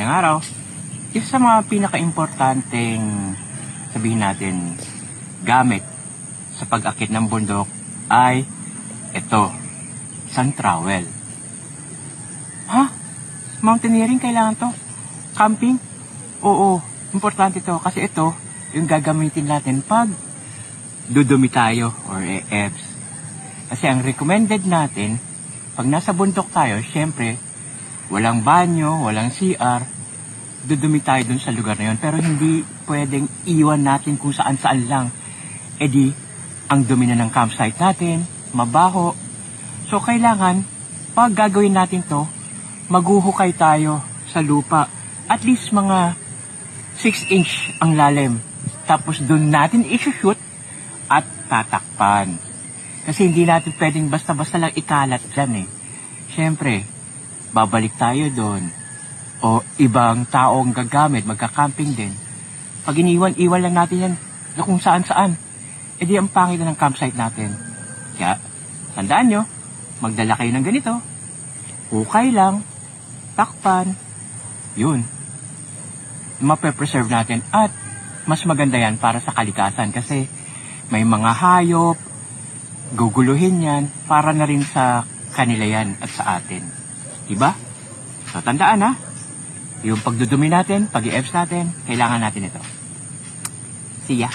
Magandang araw. Isa sa mga pinaka-importanteng, sabihin natin, gamit sa pag-akit ng bundok ay ito, sun trowel. Ha? Mountaineering kailangan to? Camping? Oo, importante to kasi ito yung gagamitin natin pag dudumi tayo or EFs. Kasi ang recommended natin, pag nasa bundok tayo, syempre, walang banyo, walang CR, dudumi tayo dun sa lugar na yun. Pero hindi pwedeng iwan natin kung saan-saan lang. E di, ang dumi na ng campsite natin, mabaho. So, kailangan, pag gagawin natin to, maghuhukay tayo sa lupa. At least mga 6 inch ang lalim. Tapos dun natin i-shoot at tatakpan. Kasi hindi natin pwedeng basta-basta lang ikalat dyan eh. Siyempre, babalik tayo doon. O ibang tao ang gagamit, magka-camping din. Pag iniwan lang natin yan na kung saan-saan, edi ang pangit na ng campsite natin. Kaya, tandaan nyo, magdala kayo ng ganito. Hukay lang, takpan, yun. Mape-preserve natin at mas maganda yan para sa kalikasan kasi may mga hayop, guguluhin yan, para na rin sa kanila yan at sa atin. Diba? So, tandaan ha, yung pagdudumi natin, pag-i-EFs natin, kailangan natin ito. See ya!